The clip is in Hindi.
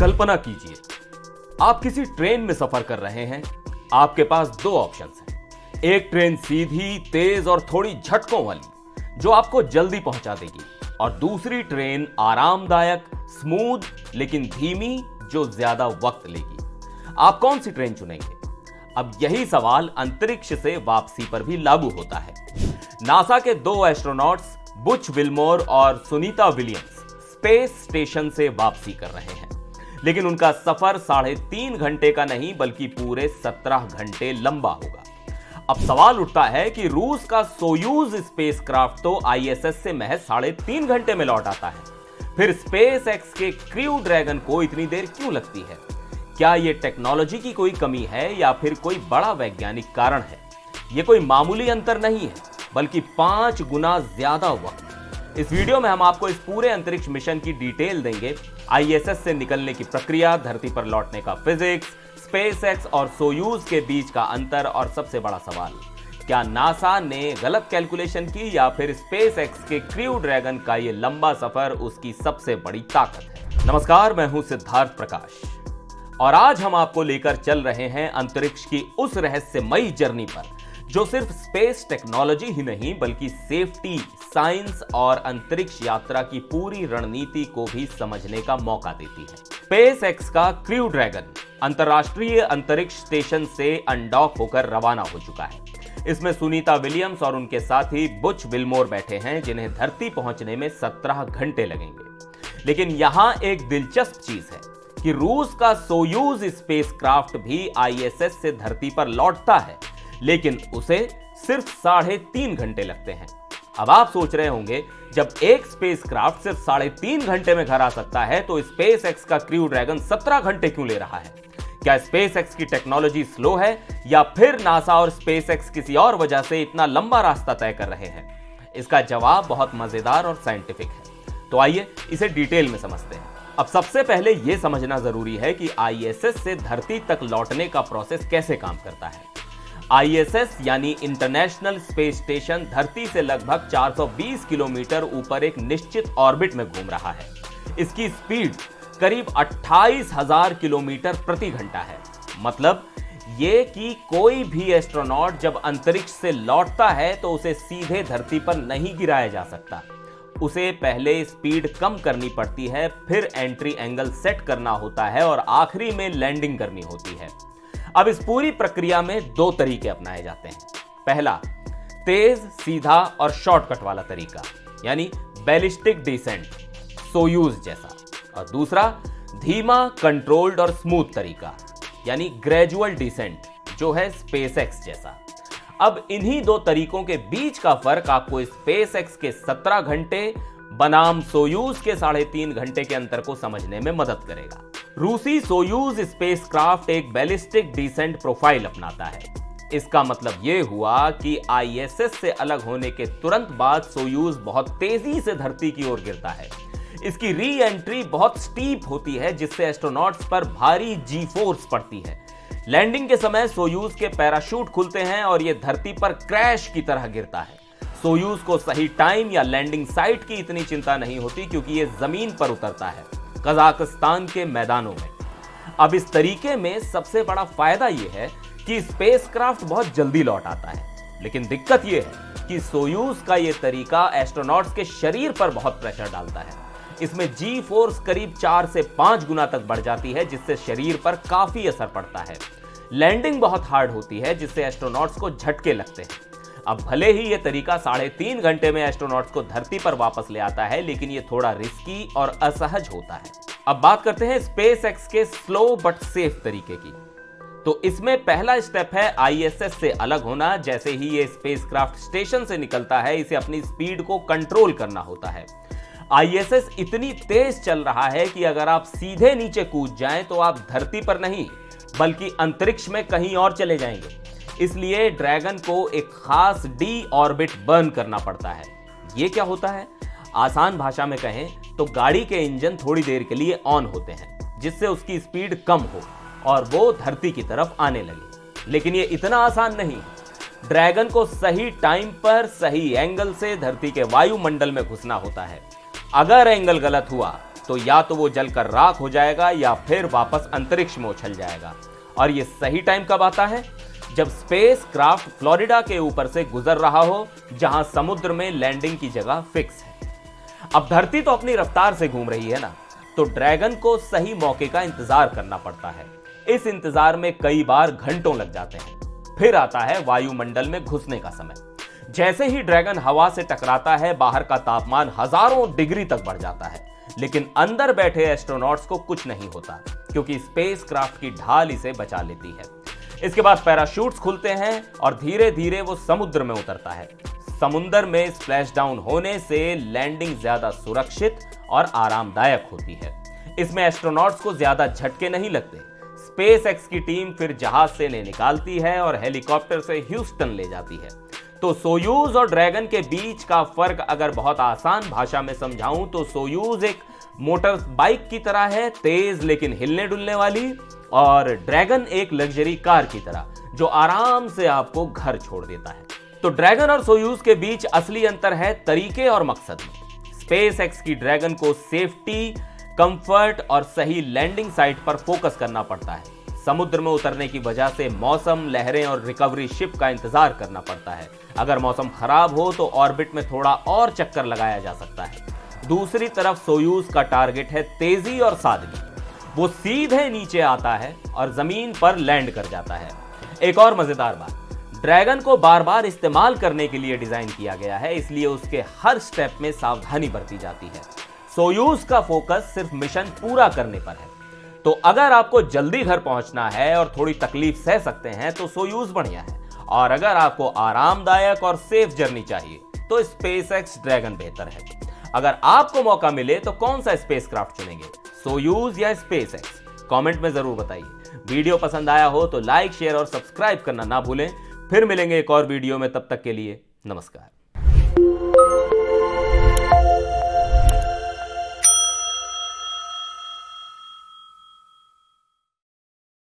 कल्पना कीजिए, आप किसी ट्रेन में सफर कर रहे हैं। आपके पास दो ऑप्शंस हैं। एक ट्रेन सीधी, तेज और थोड़ी झटकों वाली जो आपको जल्दी पहुंचा देगी, और दूसरी ट्रेन आरामदायक, स्मूथ लेकिन धीमी जो ज्यादा वक्त लेगी। आप कौन सी ट्रेन चुनेंगे? अब यही सवाल अंतरिक्ष से वापसी पर भी लागू होता है। नासा के दो एस्ट्रोनॉट्स बुच विल्मोर और सुनीता विलियम्स स्पेस स्टेशन से वापसी कर रहे हैं, लेकिन उनका सफर 3.5 घंटे का नहीं बल्कि पूरे 17 घंटे लंबा होगा। अब सवाल उठता है कि रूस का सोयूज स्पेसक्राफ्ट तो आईएसएस से महज 3.5 घंटे में लौट आता है, फिर स्पेस एक्स के क्रू ड्रैगन को इतनी देर क्यों लगती है? क्या यह टेक्नोलॉजी की कोई कमी है या फिर कोई बड़ा वैज्ञानिक कारण है? यह कोई मामूली अंतर नहीं है, बल्कि 5 गुना ज्यादा वक्त। इस वीडियो में हम आपको इस पूरे अंतरिक्ष मिशन की डिटेल देंगे। आईएसएस से निकलने की प्रक्रिया, धरती पर लौटने का फिजिक्स, स्पेसएक्स और सोयूज के बीच का अंतर, और सबसे बड़ा सवाल, क्या नासा ने गलत कैलकुलेशन की या फिर स्पेसएक्स के क्रू ड्रैगन का ये लंबा सफर उसकी सबसे बड़ी ताकत है? नमस्कार, मैं हूं सिद्धार्थ प्रकाश और आज हम आपको लेकर चल रहे हैं अंतरिक्ष की उस रहस्यमयी जर्नी पर जो सिर्फ स्पेस टेक्नोलॉजी ही नहीं बल्कि सेफ्टी, साइंस और अंतरिक्ष यात्रा की पूरी रणनीति को भी समझने का मौका देती है। स्पेस एक्स का क्रू ड्रैगन अंतरराष्ट्रीय अंतरिक्ष स्टेशन से अनडॉक होकर रवाना हो चुका है। इसमें सुनीता विलियम्स और उनके साथी बुच विल्मोर बैठे हैं, जिन्हें धरती पहुंचने में 17 घंटे लगेंगे। लेकिन यहां एक दिलचस्प चीज है कि रूस का सोयूज स्पेसक्राफ्ट भी आईएसएस से धरती पर लौटता है, लेकिन उसे सिर्फ 3.5 घंटे लगते हैं। अब आप सोच रहे होंगे, जब एक स्पेसक्राफ्ट सिर्फ 3.5 घंटे में घर आ सकता है तो स्पेस एक्स का क्रू ड्रैगन 17 घंटे क्यों ले रहा है? क्या स्पेस एक्स की टेक्नोलॉजी स्लो है या फिर नासा और स्पेस एक्स किसी और वजह से इतना लंबा रास्ता तय कर रहे हैं? इसका जवाब बहुत मजेदार और साइंटिफिक है, तो आइए इसे डिटेल में समझते हैं। अब सबसे पहले यह समझना जरूरी है कि आईएसएस से धरती तक लौटने का प्रोसेस कैसे काम करता है। आईएसएस यानी इंटरनेशनल स्पेस स्टेशन धरती से लगभग 420 किलोमीटर ऊपर एक निश्चित ऑर्बिट में घूम रहा है। इसकी स्पीड करीब 28,000 किलोमीटर प्रति घंटा है। मतलब ये कि कोई भी एस्ट्रोनॉट जब अंतरिक्ष से लौटता है तो उसे सीधे धरती पर नहीं गिराया जा सकता। उसे पहले स्पीड कम करनी पड़ती है, फिर एंट्री एंगल सेट करना होता है और आखिरी में लैंडिंग करनी होती है। अब इस पूरी प्रक्रिया में 2 तरीके अपनाए जाते हैं। पहला, तेज, सीधा और शॉर्टकट वाला तरीका, यानी बैलिस्टिक डिसेंट, सोयूज जैसा, और दूसरा धीमा, कंट्रोल्ड और स्मूथ तरीका, यानी ग्रेजुअल डिसेंट, जो है स्पेसएक्स जैसा। अब इन्हीं 2 तरीकों के बीच का फर्क आपको स्पेसएक्स के 17 घंटे बनाम सोयूज के 3.5 घंटे के अंतर को समझने में मदद करेगा। रूसी सोयूज स्पेसक्राफ्ट एक बैलिस्टिक डिसेंट प्रोफाइल अपनाता है। इसका मतलब यह हुआ कि आईएसएस से अलग होने के तुरंत बाद सोयूज बहुत तेजी से धरती की ओर गिरता है। इसकी री एंट्री बहुत स्टीप होती है, जिससे एस्ट्रोनॉट्स पर भारी जी फोर्स पड़ती है। लैंडिंग के समय सोयूज के पैराशूट खुलते हैं और यह धरती पर क्रैश की तरह गिरता है। सोयूज को सही टाइम या लैंडिंग साइट की इतनी चिंता नहीं होती, क्योंकि यह जमीन पर उतरता है, कजाकिस्तान के मैदानों में। अब इस तरीके में सबसे बड़ा फायदा यह है कि स्पेसक्राफ्ट बहुत जल्दी लौट आता है, लेकिन दिक्कत यह है कि सोयूज का यह तरीका एस्ट्रोनॉट्स के शरीर पर बहुत प्रेशर डालता है। इसमें जी फोर्स करीब 4 से 5 गुना तक बढ़ जाती है, जिससे शरीर पर काफी असर पड़ता है। लैंडिंग बहुत हार्ड होती है, जिससे एस्ट्रोनॉट्स को झटके लगते हैं। अब भले ही यह तरीका 3.5 घंटे में एस्ट्रोनॉट्स को धरती पर वापस ले आता है, लेकिन यह थोड़ा रिस्की और असहज होता है। अब बात करते हैं स्पेसएक्स के स्लो बट सेफ तरीके की। तो इसमें पहला स्टेप है आईएसएस से अलग होना। जैसे ही यह स्पेसक्राफ्ट स्टेशन से निकलता है, इसे अपनी स्पीड को कंट्रोल करना होता है। आईएसएस इतनी तेज चल रहा है कि अगर आप सीधे नीचे कूद जाएं तो आप धरती पर नहीं बल्कि अंतरिक्ष में कहीं और चले जाएंगे। इसलिए ड्रैगन को एक खास डी ऑर्बिट बर्न करना पड़ता है। यह क्या होता है? आसान भाषा में कहें तो गाड़ी के इंजन थोड़ी देर के लिए ऑन होते हैं, जिससे उसकी स्पीड कम हो और वो धरती की तरफ आने लगे। लेकिन ये इतना आसान नहीं। ड्रैगन को सही टाइम पर सही एंगल से धरती के वायुमंडल में घुसना होता है। अगर एंगल गलत हुआ तो या तो वो जलकर राख हो जाएगा या फिर वापस अंतरिक्ष में उछल जाएगा। और ये सही टाइम कब आता है? जब स्पेस क्राफ्ट फ्लोरिडा के ऊपर से गुजर रहा हो, जहां समुद्र में लैंडिंग की जगह फिक्स है। अब धरती तो अपनी रफ्तार से घूम रही है ना, तो ड्रैगन को सही मौके का इंतजार करना पड़ता है। इस इंतजार में कई बार घंटों लग जाते हैं। फिर आता है वायुमंडल में घुसने का समय। जैसे ही ड्रैगन हवा से टकराता है, बाहर का तापमान हजारों डिग्री तक बढ़ जाता है, लेकिन अंदर बैठे एस्ट्रोनॉट्स को कुछ नहीं होता, क्योंकि स्पेस क्राफ्ट की ढाल इसे बचा लेती है। इसके बाद पैराशूट्स खुलते हैं और धीरे धीरे वो समुद्र में उतरता है। समुद्र में स्प्लैश डाउन होने से लैंडिंग ज्यादा सुरक्षित और आरामदायक होती है। इसमें एस्ट्रोनॉट्स को ज्यादा झटके नहीं लगते। स्पेसएक्स की टीम फिर जहाज से इन्हें निकालती है और हेलीकॉप्टर से ह्यूस्टन ले जाती है। तो सोयूज और ड्रैगन के बीच का फर्क अगर बहुत आसान भाषा में समझाऊं तो सोयूज एक मोटर बाइक की तरह है, तेज लेकिन हिलने डुलने वाली, और ड्रैगन एक लग्जरी कार की तरह जो आराम से आपको घर छोड़ देता है। तो ड्रैगन और सोयूज के बीच असली अंतर है तरीके और मकसद में। स्पेसएक्स की ड्रैगन को सेफ्टी, कंफर्ट और सही लैंडिंग साइट पर फोकस करना पड़ता है। समुद्र में उतरने की वजह से मौसम, लहरें और रिकवरी शिप का इंतजार करना पड़ता है। अगर मौसम खराब हो तो ऑर्बिट में थोड़ा और चक्कर लगाया जा सकता है। दूसरी तरफ सोयूज का टारगेट है तेजी और सादगी। वो सीधे नीचे आता है और जमीन पर लैंड कर जाता है। एक और मजेदार बात, ड्रैगन को बार बार इस्तेमाल करने के लिए डिजाइन किया गया है, इसलिए उसके हर स्टेप में सावधानी बरती जाती है। सोयूज का फोकस सिर्फ मिशन पूरा करने पर है। तो अगर आपको जल्दी घर पहुंचना है और थोड़ी तकलीफ सह सकते हैं तो सोयूज बढ़िया है, और अगर आपको आरामदायक और सेफ जर्नी चाहिए तो स्पेसएक्स ड्रैगन बेहतर है। अगर आपको मौका मिले तो कौन सा स्पेसक्राफ्ट चुनेंगे, सोयूज या स्पेसएक्स? कमेंट में जरूर बताइए। वीडियो पसंद आया हो तो लाइक, शेयर और सब्सक्राइब करना ना भूलें। फिर मिलेंगे एक और वीडियो में, तब तक के लिए नमस्कार।